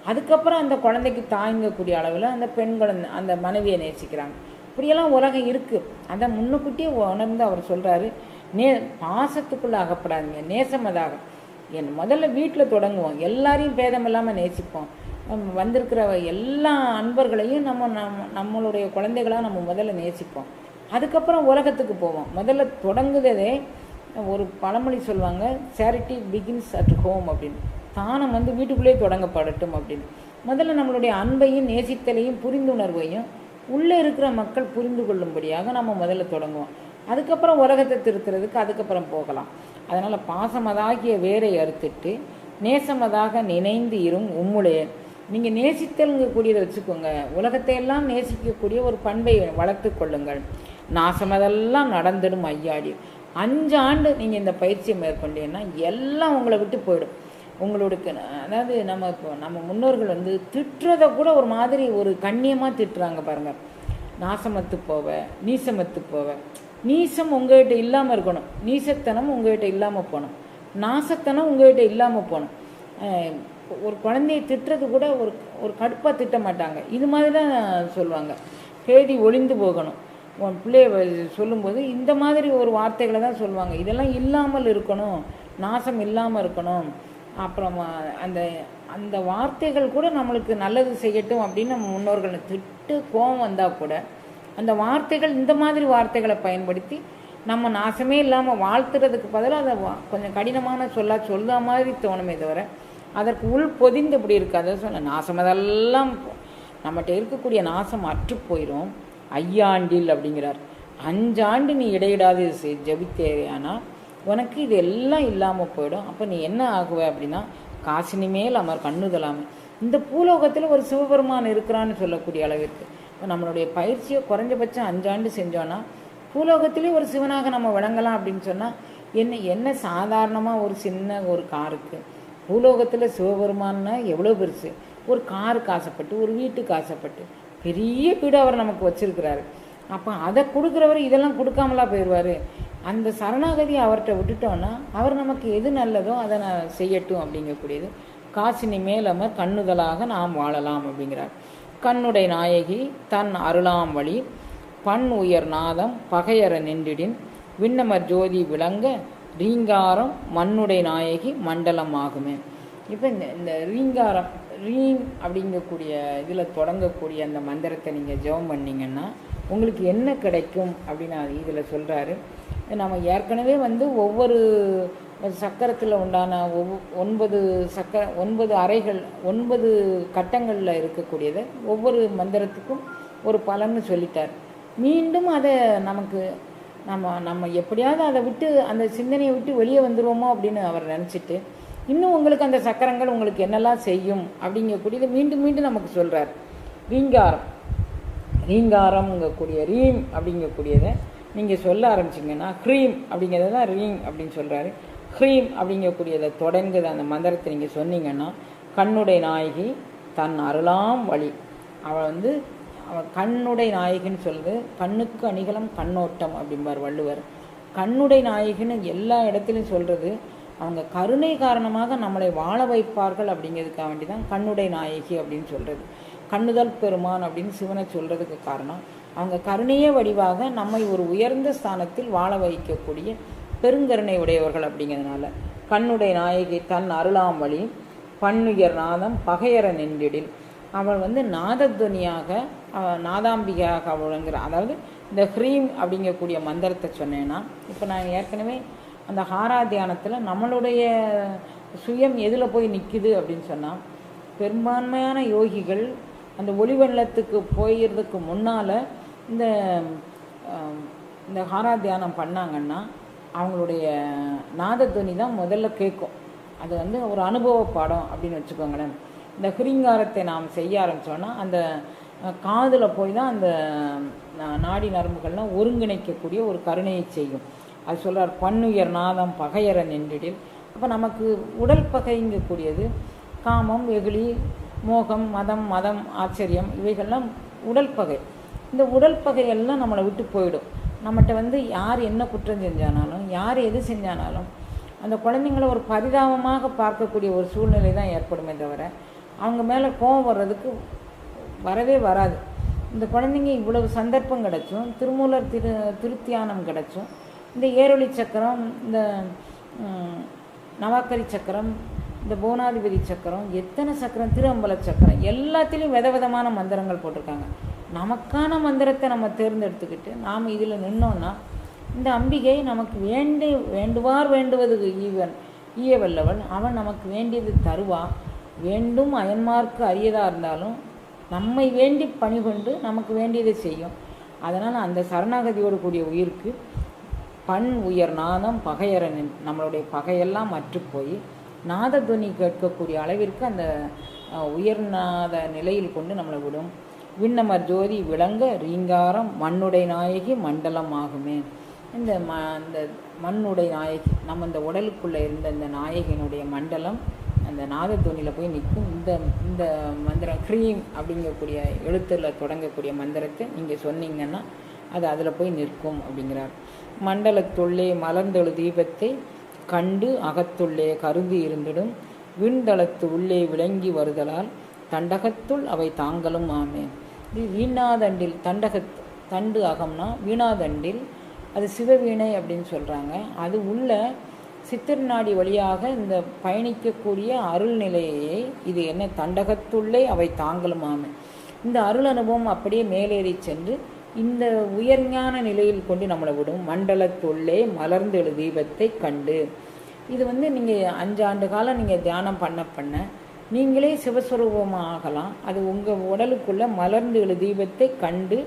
அதுக்கப்புறம் அந்த குழந்தைக்கு தாங்கக்கூடிய அளவில் அந்த பெண் குழந்தை அந்த மனைவியை நேசிக்கிறாங்க. இப்படியெல்லாம் உலகம் இருக்குது. அதை முன்னுக்கூட்டியே உணர்ந்து அவர் சொல்கிறாரு, பாசத்துக்குள்ளே அகப்படாதீங்க, நேசமதாக. முதல்ல வீட்டில் தொடங்குவோம், எல்லாரையும் பேதம் இல்லாமல் நேசிப்போம். வந்திருக்கிற எல்லா அன்பர்களையும் நம்மளுடைய குழந்தைகளாக நம்ம முதல்ல நேசிப்போம். அதுக்கப்புறம் உலகத்துக்கு போவோம். முதல்ல தொடங்குதே ஒரு பழமொழி சொல்லுவாங்க, சேரிட்டி பிகின்ஸ் அட் ஹோம் அப்படின்னு. தானம் வந்து வீட்டுக்குள்ளேயே தொடங்கப்படட்டும் அப்படின்னு. முதல்ல நம்மளுடைய அன்பையும் நேசித்தலையும் புரிந்துணர்வையும் உள்ளே இருக்கிற மக்கள் புரிந்து கொள்ளும்படியாக நம்ம முதல்ல தொடங்குவோம். அதுக்கப்புறம் உலகத்தை திருத்துறதுக்கு அதுக்கப்புறம் போகலாம். அதனால் பாசமதாகிய வேரை அறுத்துட்டு நேசமதாக நினைந்து உம்முடைய நீங்கள் நேசித்தல்ங்கக்கூடியதை வச்சுக்கோங்க. உலகத்தை எல்லாம் நேசிக்கக்கூடிய ஒரு பண்பை வளர்த்து கொள்ளுங்கள். நாசமதெல்லாம் நடந்துடும் ஐயாடி. 5 ஆண்டு நீங்கள் இந்த பயிற்சியை மேற்கொண்டீங்கன்னா எல்லாம் உங்களை விட்டு போயிடும். உங்களுக்கு அதாவது நம்ம முன்னோர்கள் வந்து திட்டுறதை கூட ஒரு மாதிரி ஒரு கண்ணியமாக திட்டுறாங்க பாருங்கள். நாசமத்து போவ, நீசமத்து போவ. நீசம் உங்கள்கிட்ட இல்லாமல் இருக்கணும், நீசத்தனம் உங்கள்கிட்ட இல்லாமல் போகணும், நாசத்தனம் உங்கள்கிட்ட இல்லாமல் போகணும். ஒரு குழந்தையை திட்டுறது கூட ஒரு கடுப்பாக திட்ட மாட்டாங்க. இது மாதிரி தான் சொல்லுவாங்க, பேதி ஒளிந்து போகணும். உன் பிள்ளைய சொல்லும்போது இந்த மாதிரி ஒரு வார்த்தைகளை தான் சொல்லுவாங்க. இதெல்லாம் இல்லாமல் இருக்கணும், நாசம் இல்லாமல் இருக்கணும். அப்புறம் அந்த வார்த்தைகள் கூட நம்மளுக்கு நல்லது செய்யட்டும் அப்படின்னு நம்ம முன்னோர்கள் திட்டு கோபம் வந்தால் கூட அந்த வார்த்தைகள் இந்த மாதிரி வார்த்தைகளை பயன்படுத்தி நம்ம நாசமே இல்லாமல் வாழ்த்துறதுக்கு பதிலாக அதை கொஞ்சம் கடினமான சொல்ல மாதிரி தோணுமே தவிர அதற்கு உள் பொதிந்து இப்படி இருக்குது. அதை சொல்ல நாசம் அதெல்லாம் நம்மகிட்ட இருக்கக்கூடிய நாசம் அற்று போயிடும் ஐயாண்டில் அப்படிங்கிறார். 5 ஆண்டு நீ இடையிடாது ஜபித்தேயானா உனக்கு இது எல்லாம் இல்லாமல் போயிடும். அப்போ நீ என்ன ஆகுவ அப்படின்னா காசினி மேல் அமர் கண்ணுதலாமே. இந்த பூலோகத்தில் ஒரு சிவபெருமான் இருக்கிறான்னு சொல்லக்கூடிய அளவிற்கு இப்போ நம்மளுடைய பயிற்சியை குறைஞ்சபட்சம் 5 ஆண்டு செஞ்சோன்னா பூலோகத்திலே ஒரு சிவனாக நம்ம விளங்கலாம் அப்படின்னு சொன்னால் என்ன சாதாரணமாக ஒரு சின்ன ஒரு காருக்கு பூலோகத்தில் சிவபெருமான்னா எவ்வளோ பெருசு. ஒரு காருக்கு ஆசைப்பட்டு ஒரு வீட்டுக்கு ஆசைப்பட்டு பெரிய வீடு அவர் நமக்கு வச்சிருக்கிறாரு. அப்போ அதை கொடுக்குறவர் இதெல்லாம் கொடுக்காமலா போயிடுவார். அந்த சரணாகதி அவர்கிட்ட விட்டுட்டோன்னா அவர் நமக்கு எது நல்லதோ அதை நான் செய்யட்டும் அப்படிங்கக்கூடியது. காசினி மேலமர் கண்ணுதலாக நாம் வாழலாம் அப்படிங்கிறார். கண்ணுடை நாயகி தன் அருளாம் வழி பண் உயர் நாதம் பகையற நின்றிடின் விண்ணமர் ஜோதி விளங்க ரீங்காரம் மண்ணுடை நாயகி மண்டலம் ஆகுமே. இப்போ இந்த ரீங்காரம் ரீம் அப்படிங்கக்கூடிய இதில் தொடங்கக்கூடிய அந்த மந்திரத்தை நீங்கள் ஜெபம் பண்ணிங்கன்னா உங்களுக்கு என்ன கிடைக்கும் அப்படின்னு இதில் சொல்கிறாரு. நம்ம ஏற்கனவே வந்து ஒவ்வொரு சக்கரத்தில் உண்டான 9 அறைகள் 9 கட்டங்களில் இருக்கக்கூடியதை ஒவ்வொரு மந்திரத்துக்கும் ஒரு பலன்னு சொல்லிட்டார். மீண்டும் அதை நமக்கு நம்ம எப்படியாவது அதை விட்டு அந்த சிந்தனையை விட்டு வெளியே வந்துடுவோமோ அப்படின்னு அவர் நினச்சிட்டு இன்னும் உங்களுக்கு அந்த சக்கரங்கள் உங்களுக்கு என்னெல்லாம் செய்யும் அப்படிங்கக்கூடியதை மீண்டும் மீண்டும் நமக்கு சொல்கிறார். ரீங்காரம்ங்கக்கூடிய ரீம் அப்படிங்கக்கூடியதை நீங்கள் சொல்ல ஆரம்பிச்சிங்கன்னா க்ரீம் அப்படிங்கிறத தான் ரீம் அப்படின்னு சொல்கிறாரு. க்ரீம் அப்படிங்கக்கூடியதை தொடங்குது அந்த மந்திரத்தை நீங்கள் சொன்னீங்கன்னா கண்ணுடை நாயகி தன் அருளாம் வழி. அவள் வந்து அவள் கண்ணுடை நாயகின்னு சொல்லுது. கண்ணுக்கு அணிகலம் கண்ணோட்டம் அப்படிம்பார் வள்ளுவர். கண்ணுடை நாயகின்னு எல்லா இடத்துலையும் சொல்கிறது அவங்க கருணை காரணமாக நம்மளை வாழ வைப்பார்கள் அப்படிங்கிறதுக்காக வேண்டி தான் கண்ணுடை நாயகி அப்படின்னு சொல்கிறது. கண்ணுதல் பெருமான் அப்படின்னு சிவனை சொல்கிறதுக்கு காரணம் அவங்க கருணையே வடிவாக நம்மை ஒரு உயர்ந்த ஸ்தானத்தில் வாழ வைக்கக்கூடிய பெருங்கருணை உடையவர்கள் அப்படிங்கிறதுனால கண்ணுடை நாயகி தன் அருளாம் வழி பண்ணுயர் நாதம் பகையற நின்றிடில். அவள் வந்து நாதத்வனியாக நாதாம்பிகையாக அவளுங்கிற, அதாவது இந்த ஹ்ரீம் அப்படிங்கக்கூடிய மந்திரத்தை சொன்னேன்னா, இப்போ நான் ஏற்கனவே அந்த ஹாராத்தியானத்தில் நம்மளுடைய சுயம் எதில் போய் நிற்குது அப்படின்னு சொன்னால், பெரும்பான்மையான யோகிகள் அந்த ஒளிவெள்ளத்துக்கு போயிடுறதுக்கு முன்னால் இந்த ஹாராத்தியானம் பண்ணாங்கன்னா அவங்களுடைய நாதத்வனி தான் முதல்ல கேட்கும். அது வந்து ஒரு அனுபவ பாடம் அப்படின்னு வச்சுக்கோங்களேன். இந்த ஹிரிங்காரத்தை நாம் செய்ய ஆரம்பித்தோன்னா அந்த காதில் போய் தான் அந்த நாடி நரம்புகள்லாம் ஒருங்கிணைக்கக்கூடிய ஒரு கருணையை செய்யும். அது சொல்கிறார் பண்ணுயர் நாதம் பகையற நின்றிடில். அப்போ நமக்கு உடல் பகைங்கக்கூடியது காமம், வெகுளி, மோகம், மதம், ஆச்சரியம், இவைகள்லாம் உடல் பகை. இந்த உடல் பகையெல்லாம் நம்மளை விட்டு போயிடும். நம்மகிட்ட வந்து யார் என்ன குற்றம் செஞ்சானாலும் யார் எது செஞ்சானாலும் அந்த குழந்தைங்கள ஒரு பரிதாபமாக பார்க்கக்கூடிய ஒரு சூழ்நிலை தான் ஏற்படுமே தவிர அவங்க மேலே கோபம் வர்றதுக்கு வரவே வராது. இந்த குழந்தைங்க இவ்வளவு சந்தர்ப்பம் கிடச்சும், திருமூலர் திருத்தியானம் கிடச்சும், இந்த ஏரொளி சக்கரம், இந்த நவாக்கரி சக்கரம், இந்த புவனாதிபதி சக்கரம், எத்தனை சக்கரம், திருஅம்பல சக்கரம், எல்லாத்துலேயும் விதவிதமான மந்திரங்கள் போட்டிருக்காங்க. நமக்கான மந்திரத்தை நம்ம தேர்ந்தெடுத்துக்கிட்டு நாம் இதில் நின்னோன்னா இந்த அம்பிகை நமக்கு வேண்டுவார் வேண்டுவது ஈய வல்லவள். அவன் நமக்கு வேண்டியது தருவா. வேண்டும் அயன்மார்க்கு அரியதாக இருந்தாலும் நம்மை வேண்டி பணிகொண்டு நமக்கு வேண்டியதை செய்யும். அதனால் அந்த சரணாகதியோடு கூடிய உயிருக்கு பண் உயர் நாதம் பகையறனின் நம்மளுடைய பகையெல்லாம் மற்று போய் நாதத்வனி கேட்கக்கூடிய அளவிற்கு அந்த உயர்நாத நிலையில் கொண்டு நம்மளை விடும். விண்ணமர் ஜோதி விளங்க ரீங்காரம் மண்ணுடை நாயகி மண்டலம் ஆகுமே. இந்த மண்ணுடை நாயகி நம்ம இந்த உடலுக்குள்ளே இருந்த இந்த நாயகியினுடைய மண்டலம் அந்த நாதத்வனியில் போய் நிற்கும். இந்த மந்திரம் க்ரீம் அப்படிங்கக்கூடிய எழுத்தில் தொடங்கக்கூடிய மந்திரத்தை நீங்கள் சொன்னீங்கன்னா அது அதில் போய் நிற்கும் அப்படிங்கிறார். மண்டலத்துள்ளே மலர்ந்தெழு தீபத்தை கண்டு அகத்துள்ளே கருதி இருந்திடும் விண்தளத்து உள்ளே விளங்கி வருதலால் தண்டகத்துள் அவை தாங்களும் ஆமே. இது வீணாதண்டில் தண்டு அகம்னா வீணாதண்டில் அது சிவவீணை அப்படின்னு சொல்கிறாங்க. அது உள்ள சித்திர நாடி வழியாக இந்த பயணிக்கக்கூடிய அருள் நிலையை இது என்ன தண்டகத்துள்ளே அவை தாங்களும் ஆமே. இந்த அருள் அனுபவம் அப்படியே மேலேறி சென்று இந்த உயர்ஞான நிலையில் கொண்டு நம்மளை விடும். மண்டலத்துள்ளே மலர்ந்தெழு தீபத்தை கண்டு. இது வந்து நீங்கள் 5 ஆண்டு காலம் நீங்கள் தியானம் பண்ண நீங்களே சிவஸ்வரூபமாகலாம். அது உங்கள் உடலுக்குள்ளே மலர்ந்தெழு தீபத்தை கண்டு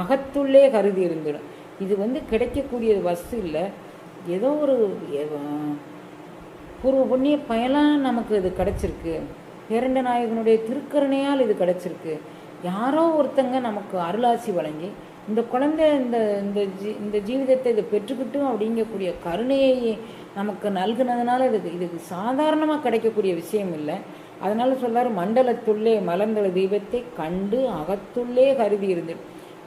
அகத்துள்ளே கருதி இருந்துடும். இது வந்து கிடைக்கக்கூடிய வஸ்து இல்லை, ஏதோ ஒரு பூர்வ புண்ணிய பயலாக நமக்கு இது கிடச்சிருக்கு. பேரண்ட நாயகனுடைய திருக்கருணையால் இது கிடச்சிருக்கு. யாரோ ஒருத்தங்க நமக்கு அருளாசி வழங்கி இந்த குழந்தை இந்த ஜீவிதத்தை இதை பெற்றுக்கிட்டும் அப்படிங்கக்கூடிய கருணையை நமக்கு நல்குனதுனால இதுக்கு சாதாரணமாக கிடைக்கக்கூடிய விஷயம் இல்லை. அதனால சொல்றாரு மண்டலத்துள்ளே மலர்ந்தெழு தீபத்தை கண்டு அகத்துள்ளே கருதி இருந்து.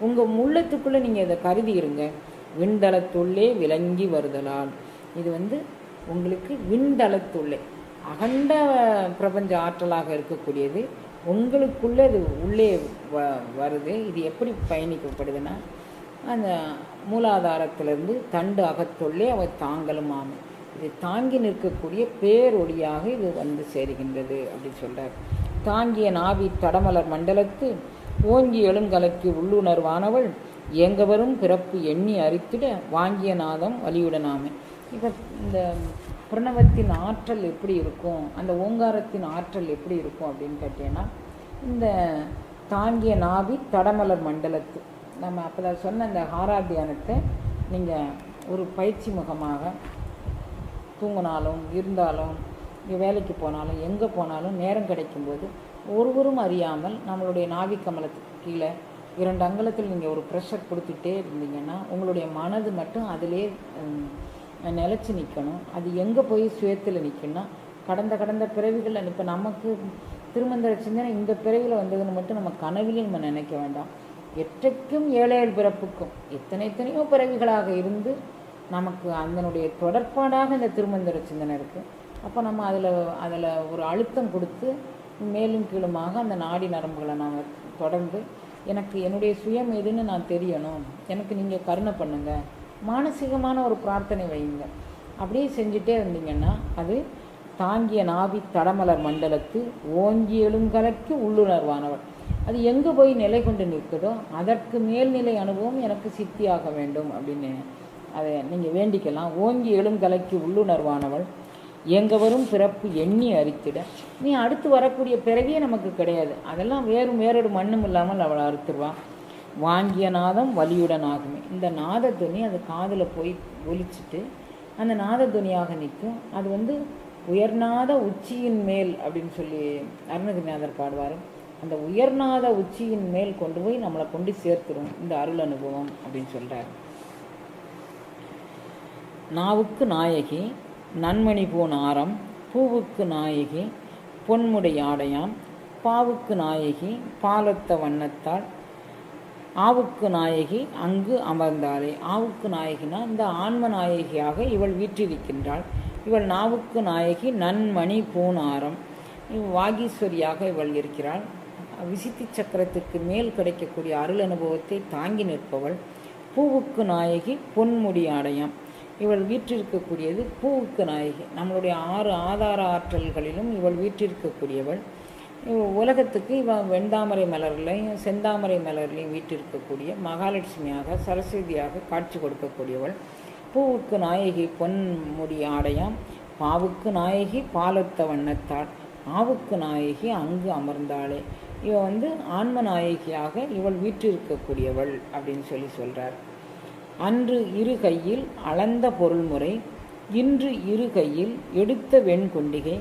உங்கள் உள்ளத்துக்குள்ளே நீங்கள் இதை கருதி இருங்க. விண்தளத்துள்ளே விளங்கி வருதலால் இது வந்து உங்களுக்கு விண்தளத்துள்ளே அகண்ட பிரபஞ்ச ஆற்றலாக இருக்கக்கூடியது உங்களுக்குள்ளே இது உள்ளே வருது. இது எப்படி பயணிக்கப்படுதுன்னா அந்த மூலாதாரத்திலிருந்து தண்டு அகத்துள்ளே அவை தாங்களும் ஆமை. இது தாங்கி நிற்கக்கூடிய பேரொளியாக இது வந்து சேருகின்றது அப்படின்னு சொல்கிறார். தாங்கிய நாவி தடமலர் மண்டலத்து ஓங்கி எழுங்கலக்கு உள்ளுணர்வானவள் எங்கவரும் பிறப்பு எண்ணி அரித்திட வாங்கிய நாதம் வலியுடனாமை. இப்போ இந்த பிரணவத்தின் ஆற்றல் எப்படி இருக்கும், அந்த ஓங்காரத்தின் ஆற்றல் எப்படி இருக்கும் அப்படின்னு கேட்டீங்கன்னா இந்த தாங்கிய நாவி தடமலர் மண்டலத்து நம்ம அப்போ தான் சொன்ன அந்த ஆராத்தியானத்தை நீங்கள் ஒரு பயிற்சி முகமாக தூங்கினாலும் இருந்தாலும் வேலைக்கு போனாலும் எங்கே போனாலும் நேரம் கிடைக்கும்போது ஒருவரும் அறியாமல் நம்மளுடைய நாவி கமலத்துக்கு கீழே 2 அங்குலத்தில் நீங்கள் ஒரு ப்ரெஷர் கொடுத்துட்டே இருந்தீங்கன்னா உங்களுடைய மனது மட்டும் அதிலே நிலச்சி நிற்கணும். அது எங்கே போய் சுயத்தில் நிற்கணும்னா கடந்த பிறவிகள் இப்போ நமக்கு திருமந்திர சிந்தனை இந்த பிறவியில் வந்ததுன்னு மட்டும் நம்ம கனவிலே நம்ம நினைக்க வேண்டாம். எற்றைக்கும் 7 பிறப்புக்கும் எத்தனையோ பிறவிகளாக இருந்து நமக்கு அதனுடைய தொடர்பாடாக இந்த திருமந்திர சிந்தனை இருக்குது. அப்போ நம்ம அதில் ஒரு அழுத்தம் கொடுத்து மேலும் கீழுமாக அந்த நாடி நரம்புகளை நாம் தொடர்ந்து எனக்கு என்னுடைய சுயம் எதுன்னு நான் தெரியணும், எனக்கு நீங்கள் கருணை பண்ணுங்கள், மானசீகமான ஒரு பிரார்த்தனை வைங்க. அப்படியே செஞ்சுட்டே இருந்தீங்கன்னா அது தாங்கிய நாவி தடமலர் மண்டலத்து ஓங்கி எழுங்கலக்கு உள்ளுணர்வானவள். அது எங்கே போய் நிலை கொண்டு நிற்குதோ அதற்கு மேல்நிலை அனுபவம் எனக்கு சித்தியாக வேண்டும் அப்படின்னு அதை நீங்கள் வேண்டிக்கலாம். ஓங்கி எழுங்கலைக்கு உள்ளுணர்வானவள் எங்கே வரும் பிறப்பு எண்ணி அறுத்திட. நீ அடுத்து வரக்கூடிய பிறவியே நமக்கு கிடையாது, அதெல்லாம் வேறொரு மண்ணும் இல்லாமல் அவளை அறுத்துருவான். வாங்கிய நாதம் வலியுடன் ஆகுமே. இந்த நாத துணி அது காதில் போய் ஒலிச்சிட்டு அந்த நாத துணியாக நிற்கும். அது உயர்நாத உச்சியின் மேல் அப்படின்னு சொல்லி அருணகிரிநாதர் பாடுவார். அந்த உயர்நாத உச்சியின் மேல் கொண்டு போய் நம்மளை கொண்டு சேர்த்துரும் இந்த அருள் அனுபவம் அப்படின்னு சொல்கிறார். நாவுக்கு நாயகி நன்மணி போன் ஆரம், பூவுக்கு நாயகி பொன்முடை ஆடையாம், பாவுக்கு நாயகி பாலத்த வண்ணத்தால், ஆவுக்கு நாயகி அங்கு அமர்ந்தாளே. ஆவுக்கு நாயகினா இந்த ஆன்ம நாயகியாக இவள் வீற்றிருக்கின்றாள். இவள் நாவுக்கு நாயகி நன்மணி பூன் ஆரம், வாகீஸ்வரியாக இவள் இருக்கிறாள். விசித்தி சக்கரத்திற்கு மேல் கிடைக்கக்கூடிய அருள் அனுபவத்தை தாங்கி நிற்பவள். பூவுக்கு நாயகி பொன்முடி ஆடையாம், இவள் வீற்றிருக்கக்கூடியது பூவுக்கு நாயகி. நம்மளுடைய 6 ஆதார ஆற்றல்களிலும் இவள் வீற்றிருக்கக்கூடியவள். உலகத்துக்கு இவள் வெண்தாமரை மலர்லையும் செந்தாமரை மலர்லையும் வீற்றிருக்கக்கூடிய மகாலட்சுமியாக சரஸ்வதியாக காட்சி கொடுக்கக்கூடியவள். பூவுக்கு நாயகி பொன்முடி ஆடையாம், பாவுக்கு நாயகி பாலத்த வண்ணத்தாள், ஆவுக்கு நாயகி அங்கு அமர்ந்தாளே. இவள் ஆன்ம நாயகியாக இவள் வீற்றிருக்கக்கூடியவள் அப்படின்னு சொல்கிறார். அன்று இரு கையில் அளந்த பொருள்முறை, இன்று இரு கையில் எடுத்த வெண்கொண்டிகை,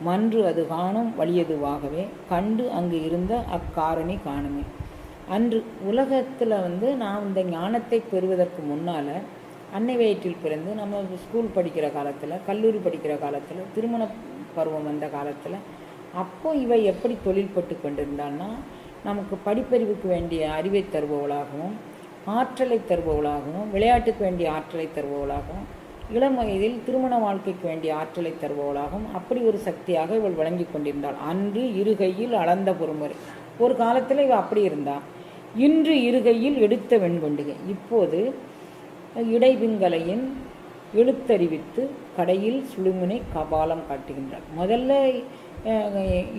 மன்று அது காணும் வலியதுவாகவே கண்டு அங்கு இருந்த அக்காரணி காணுமே. அன்று உலகத்தில் நாம் இந்த ஞானத்தை பெறுவதற்கு முன்னால் அன்னை வயிற்றில் பிறந்து நம்ம ஸ்கூல் படிக்கிற காலத்தில், கல்லூரி படிக்கிற காலத்தில், திருமண பருவம் வந்த காலத்தில், அப்போ இவை எப்படி தொழில்பட்டு கொண்டிருந்தான்னா நமக்கு படிப்பறிவுக்கு வேண்டிய அறிவை தருபவளாகவும் ஆற்றலை தருபவளாகவும், விளையாட்டுக்கு வேண்டிய ஆற்றலை தருபவளாகவும், இளம் வயதில் திருமண வாழ்க்கைக்கு வேண்டிய ஆற்றலை தருபவளாகவும் அப்படி ஒரு சக்தியாக இவள் வழங்கி கொண்டிருந்தாள். அன்று இருகையில் அளந்த பொறுமுறை. ஒரு காலத்தில் இவள் அப்படி இருந்தாள். இன்று இருகையில் எடுத்த வெண்கொண்டிகை. இப்போது இடைவிங்கலையின் எழுத்தறிவித்து கடையில் சுழுமுனை கபாலம் காட்டுகின்றாள். முதல்ல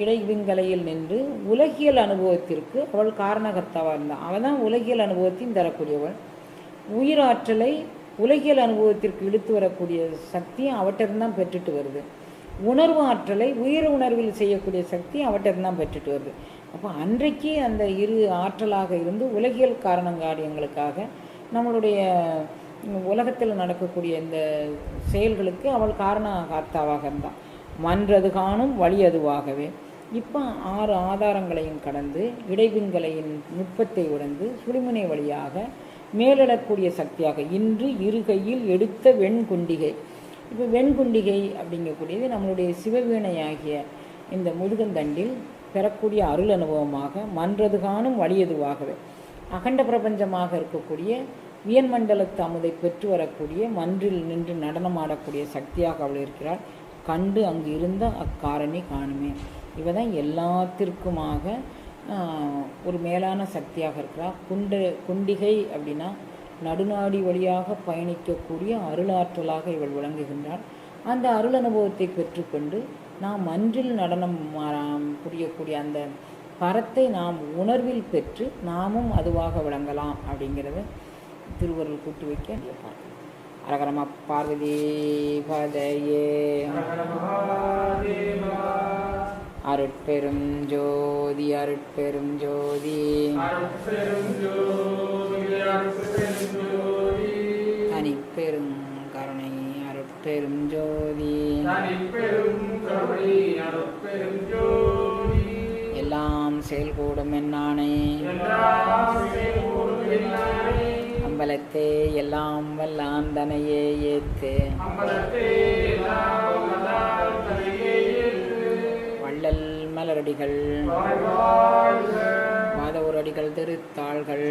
இடைவிங்கலையில் நின்று உலகியல் அனுபவத்திற்கு அவள் காரணகர்த்தாவாக இருந்தாள். அவள் தான் உலகியல் அனுபவத்தையும் தரக்கூடியவள். உயிராற்றலை உலகியல் அனுபவத்திற்கு இழுத்து வரக்கூடிய சக்தியும் அவற்றிருந்தான் பெற்றுட்டு வருது. உணர்வு ஆற்றலை உயிர் உணர்வில் செய்யக்கூடிய சக்தி அவற்றிருந்தான் பெற்றுட்டு வருது. அப்போ அன்றைக்கு அந்த இரு ஆற்றலாக இருந்து உலகியல் காரணங்காரியங்களுக்காக நம்மளுடைய உலகத்தில் நடக்கக்கூடிய இந்த செயல்களுக்கு அவள் காரணகர்த்தாவாக இருந்தாள். மன்றது காணும் வழி அதுவாகவே. இப்போ 6 ஆதாரங்களையும் கடந்து இடைவிங்கலையின் நுட்பத்தை உணர்ந்து சுழிமுனை வழியாக மேலிடக்கூடிய சக்தியாக இன்று இருகையில் எடுத்த வெண்குண்டிகை. இப்போ வெண்குண்டிகை அப்படிங்கக்கூடியது நம்மளுடைய சிவவீணையாகிய இந்த முதுகந்தண்டில் பெறக்கூடிய அருள் அனுபவமாக மன்றது காணும் வழியதுவாகவே அகண்ட பிரபஞ்சமாக இருக்கக்கூடிய வியன்மண்டலத்து அமுதை பெற்று வரக்கூடிய மன்றில் நின்று நடனமாடக்கூடிய சக்தியாக அவள் இருக்கிறாள். கண்டு அங்கு இருந்த அக்காரணி காணுமே. இவ தான் எல்லாத்திற்குமாக ஒரு மேலான சக்தியாக இருக்கிறார். குண்டிகை அப்படின்னா நடுநாடி வழியாக பயணிக்கக்கூடிய அருளாற்றலாக இவள் விளங்குகின்றாள். அந்த அருள் அனுபவத்தை பெற்றுக்கொண்டு நாம் மன்றில் நடனம் புரியக்கூடிய அந்த பரத்தை நாம் உணர்வில் பெற்று நாமும் அதுவாக விளங்கலாம் அப்படிங்கிறத திருவருள் கூட்டி வைக்க பார்க்கலாம். அரகரம பார்வதி பதையே அருட்பெரும் ஜோதி அருட்பெரும் ஜோதி தனிப்பெரும் கருணை அருட்பெரும் ஜோதி எல்லாம் செயல்கூடும் என்னானே அம்பலத்தே எல்லாம் வல்லாந்தனையே ஏத்து மாதவூரடிகள் மாதவூரடிகள் திருத்தாள்கள்.